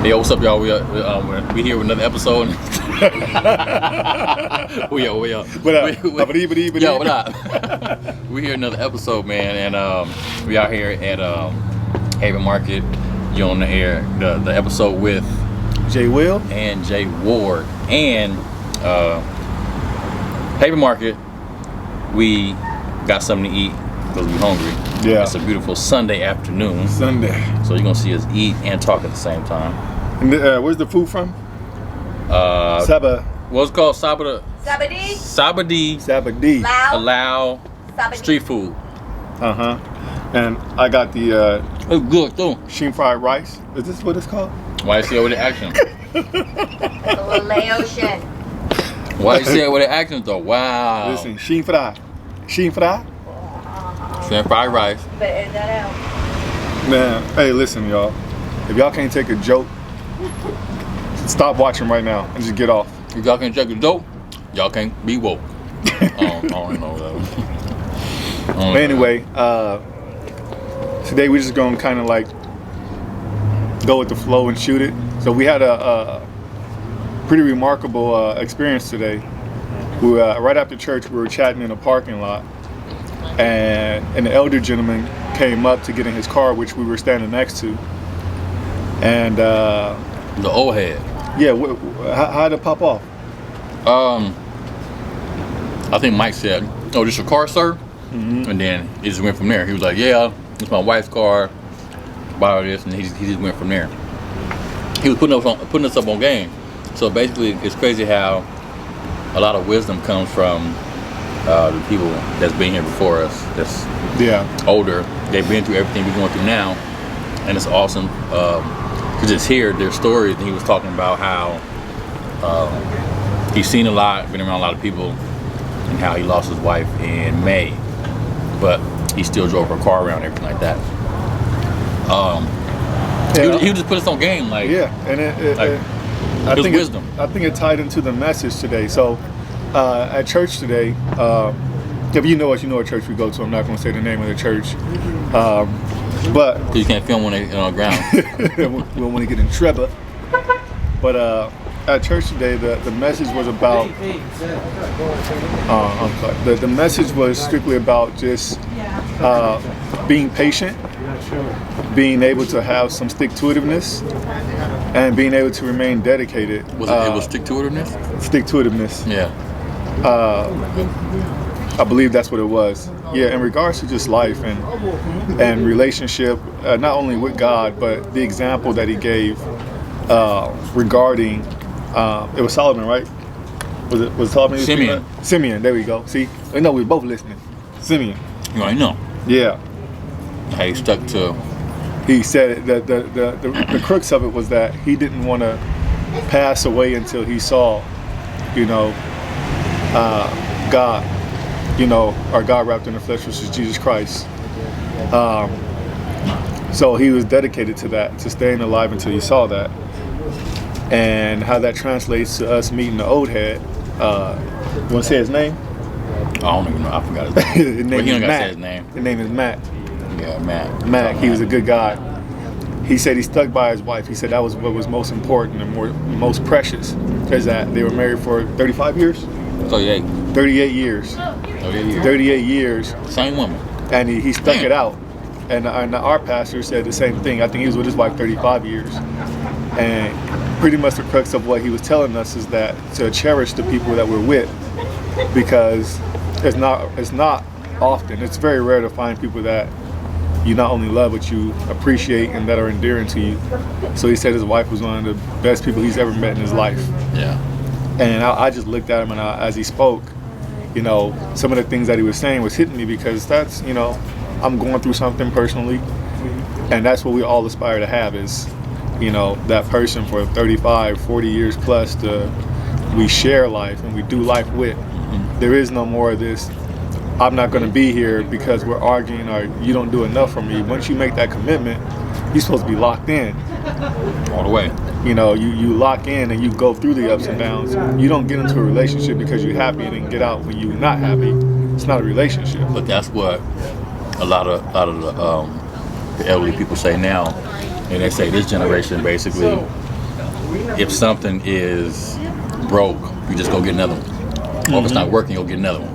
Hey, what's up, y'all? We here with another episode. we are. What up? Yo, what up? We here another episode, man, and we out here at Haven Market. You on the air the episode with Jay Will and Jay Ward and Haven Market. We got something to eat because we're hungry. Yeah, it's a beautiful Sunday afternoon. So you're gonna see us eat and talk at the same time. And where's the food from? Saba. What's it called? Sabadi. Allow street food. And I got the it's good too. Sheen fried rice. Is this what it's called? Why you say it with the action? Laotian. Why you say it with the action though? Wow. Listen, Sheen fried. Sheen fried fried rice. But edit that out. Man, hey, listen, y'all. If y'all can't take a joke, stop watching right now and just get off. If y'all can't take a joke, y'all can't be woke. I don't know that. But anyway, today we're just gonna kind of like go with the flow and shoot it. So we had a pretty remarkable experience today. We right after church, we were chatting in a parking lot, and an elder gentleman came up to get in his car, which we were standing next to. And the old head. Yeah, how did it pop off? I think Mike said, "Oh, this your car, sir?" Mm-hmm. And then it just went from there. He was like, "Yeah, it's my wife's car. Buy this," and he just went from there. He was putting us up on game. So basically, it's crazy how a lot of wisdom comes from the people that's been here before us. That's older. They've been through everything we're going through now, and it's awesome to just hear their stories. And he was talking about how he's seen a lot, been around a lot of people, and how he lost his wife in May, but he still drove her car around, everything like that. He would just put us on game, like and I think wisdom. I think it tied into the message today. So at church today, if you know us, you know what church we go to. I'm not going to say the name of the church, but you can't film when they're on the ground. we don't want to get in trouble. But at church today, the message was about. The message was strictly about just being patient, being able to have some stick-to-itiveness, and being able to remain dedicated. It was stick-to-itiveness? Stick-to-itiveness. Yeah. I believe that's what it was. Yeah, in regards to just life and relationship, not only with God, but the example that he gave regarding, it was Solomon, right? Was Solomon? Simeon. Simeon, there we go. See, we know we're both listening. Simeon. You already know. Yeah. How he stuck to. He said that the crux of it was that he didn't want to pass away until he saw, God, our God wrapped in the flesh, which is Jesus Christ. So he was dedicated to that, to staying alive until he saw that. And how that translates to us meeting the old head. You want to say his name? I don't even know. I forgot his name. His name is Matt. His name. His name is Matt. Yeah, Matt. Matt, he was a good guy. He said he stuck by his wife. He said that was what was most important and most precious, is that they were married for 35 years? 38. 38 years. 38 years. Same woman. And he stuck it out. And our pastor said the same thing. I think he was with his wife 35 years. And pretty much the crux of what he was telling us is that to cherish the people that we're with, because it's not often. It's very rare to find people that you not only love, but you appreciate and that are endearing to you. So he said his wife was one of the best people he's ever met in his life. Yeah. And I just looked at him, and as he spoke, some of the things that he was saying was hitting me, because that's, I'm going through something personally, and that's what we all aspire to have is, that person for 35, 40 years plus we share life and we do life with. Mm-hmm. There is no more of this, I'm not going to be here because we're arguing or you don't do enough for me. Once you make that commitment, you're supposed to be locked in. All the way. You lock in and you go through the ups and downs. You don't get into a relationship because you're happy and then get out when you're not happy. It's not a relationship. But that's what a lot of the elderly people say now. And they say this generation basically if something is broke, you just go get another one. Or if it's not working, you'll get another one.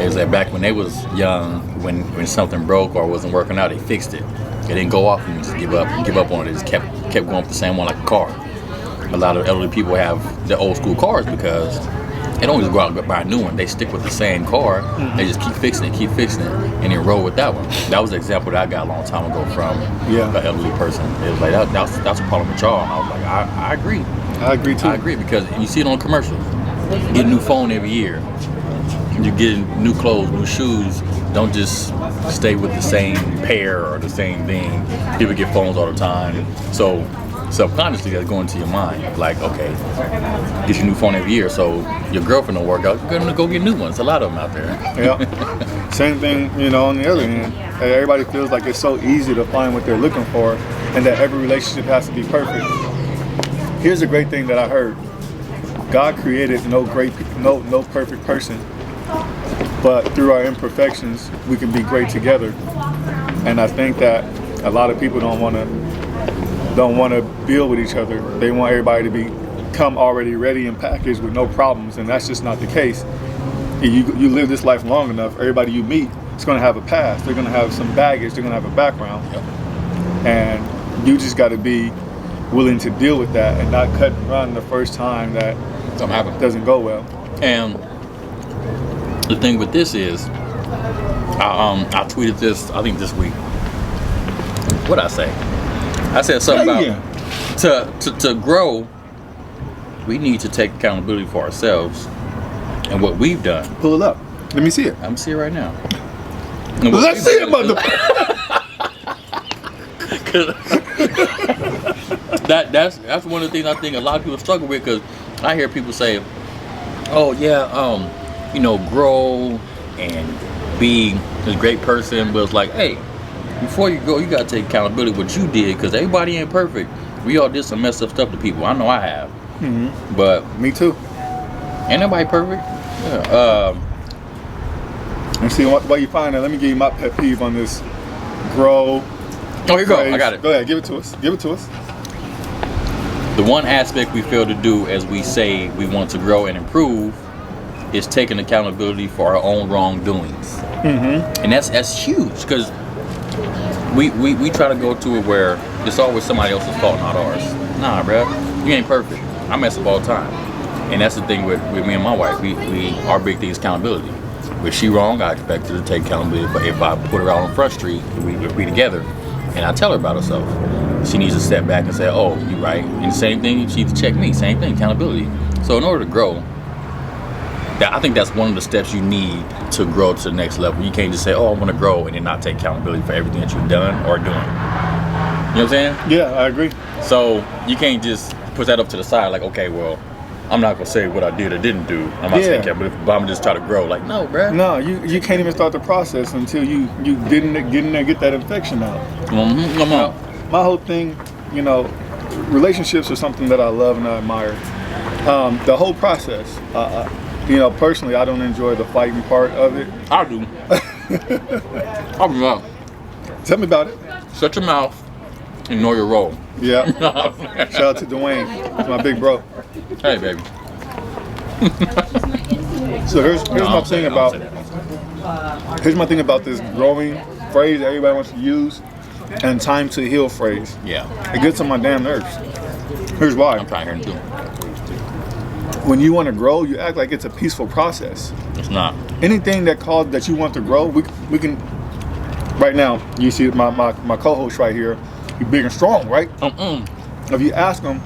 It was like back when they was young, when something broke or wasn't working out, they fixed it. They didn't go off and just give up on it. They just kept going with the same one like a car. A lot of elderly people have the old school cars because they don't just go out and buy a new one. They stick with the same car. They just keep fixing it, and then roll with that one. That was the example that I got a long time ago from an elderly person. It was like that's a problem with y'all. And I was like, I agree. I agree too. I agree because you see it on commercials. You get a new phone every year. You get new clothes, new shoes. Don't just stay with the same pair or the same thing. People get phones all the time. So subconsciously that's going to your mind. Like, okay, get your new phone every year. So your girlfriend don't work out. You're gonna go get new ones. A lot of them out there. Yeah. Same thing, on the other end. Everybody feels like it's so easy to find what they're looking for and that every relationship has to be perfect. Here's a great thing that I heard. God created no perfect person, but through our imperfections, we can be great together. And I think that a lot of people don't want to build with each other. They want everybody to come already ready and packaged with no problems, and that's just not the case. You live this life long enough, everybody you meet is going to have a past. They're going to have some baggage. They're going to have a background, and you just got to be willing to deal with that and not cut and run the first time that Something happens. Doesn't go well. And the thing with this is, I tweeted this, I think this week. What'd I say? I said something about to grow, we need to take accountability for ourselves and what we've done. Pull it up. Let me see it. I'm seeing it right now. Let's see it, That's one of the things I think a lot of people struggle with, because I hear people say, "Oh yeah, grow and be this great person." But it's like, hey, before you go, you gotta take accountability what you did, because everybody ain't perfect. We all did some messed up stuff to people. I know I have. But me too. Ain't nobody perfect. Yeah. And see, while you find that, let me give you my pet peeve on this grow. Oh, here you go. I got it. Go ahead, give it to us. The one aspect we fail to do as we say we want to grow and improve is taking accountability for our own wrongdoings. And that's huge, because we try to go to it where it's always somebody else's fault, not ours. Nah, bruh, you ain't perfect. I mess up all the time. And that's the thing with me and my wife. Our big thing is accountability. If she wrong, I expect her to take accountability. But if I put her out on Front Street, we together, and I tell her about herself, she needs to step back and say, "Oh, you're right." And the same thing, she needs to check me. Same thing, accountability. So in order to grow, I think that's one of the steps you need to grow to the next level. You can't just say, "Oh, I want to grow," and then not take accountability for everything that you've done or doing. You know what I'm saying? Yeah, I agree. So you can't just put that up to the side like, okay, well, I'm not gonna say what I did or didn't do. I'm not taking accountability, but I'm just try to grow. Like, no, bruh. No, you can't even start the process until you get in there, get that infection out. Come on. My whole thing, relationships are something that I love and I admire. The whole process. Personally, I don't enjoy the fighting part of it. I do. I'll be wrong. Tell me about it. Shut your mouth and know your role. Yeah. Shout out to Dwayne. That's my big bro. Hey, baby. So here's my thing about this growing phrase that everybody wants to use, and time to heal phrase. Yeah. It gets on my damn nerves. Here's why. I'm trying to hear him too. When you want to grow, you act like it's a peaceful process. It's not. Anything that you want to grow, we can. Right now, you see my co-host right here. He's big and strong, right? If you ask him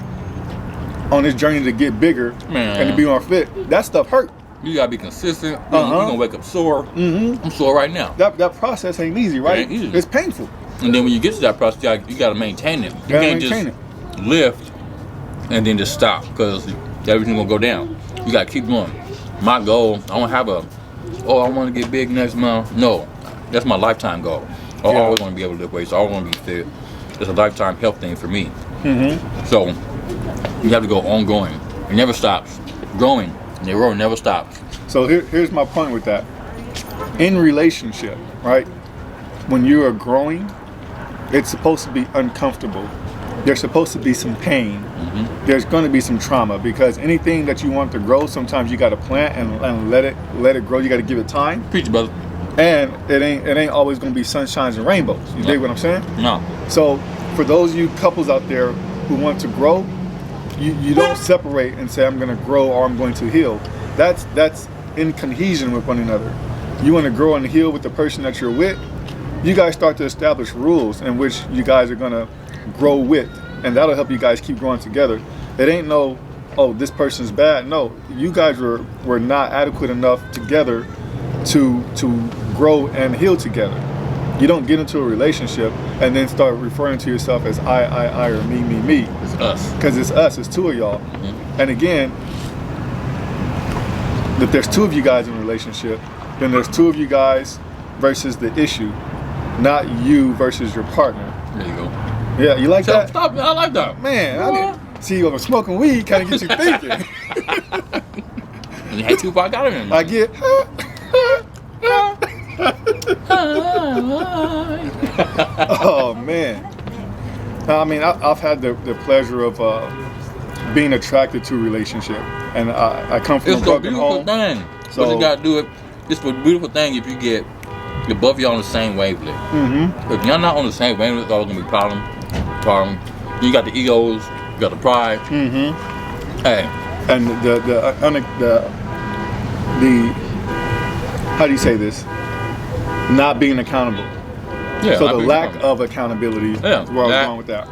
on this journey to get bigger and to be more fit, that stuff hurt. You gotta be consistent. You're gonna wake up sore. I'm sore right now. That process ain't easy, right? It ain't easy. It's painful. And then when you get to that process, you gotta maintain it. You can't just lift and then just stop, because everything will go down. You gotta keep going. My goal, I don't have I want to get big next month. No, that's my lifetime goal. I always want to be able to lift weights. I always want to be fit. It's a lifetime health thing for me. So you have to go ongoing. It never stops. Growing. And the road never stops. So here's my point with that. In relationship, right? When you are growing, it's supposed to be uncomfortable. there's supposed to be some pain. There's going to be some trauma, because anything that you want to grow, sometimes you got to plant and let it grow. You got to give it time. Preach, brother. And it ain't always going to be sunshines and rainbows. You dig what I'm saying? No. So for those of you couples out there who want to grow, you don't separate and say, I'm going to grow or I'm going to heal. That's in cohesion with one another. You want to grow and heal with the person that you're with, you guys start to establish rules in which you guys are going to grow with, and that'll help you guys keep growing together. It ain't no, oh, this person's bad. No, you guys were not adequate enough together to grow and heal together. You don't get into a relationship and then start referring to yourself as I, or me. It's us. Because it's us, it's two of y'all. And again, if there's two of you guys in a relationship, then there's two of you guys versus the issue, not you versus your partner. There you go. Yeah, you like that? Stop, I like that. Man, I didn't see you smoking weed, kind of get you thinking. And you had Tupac got him in there. I get. Oh man. I mean, I've had the pleasure of being attracted to a relationship, and I come from It's a a broken beautiful home. thing. So- But you gotta do it. It's a beautiful thing if you get both of y'all on the same wavelength. If you're not on the same wavelength, it's always gonna be problem. You got the egos, you got the pride. Hey, And the how do you say this? Not being accountable. yeah. So I the agree. lack of accountability Yeah, is where I was that- going with that.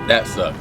That sucks.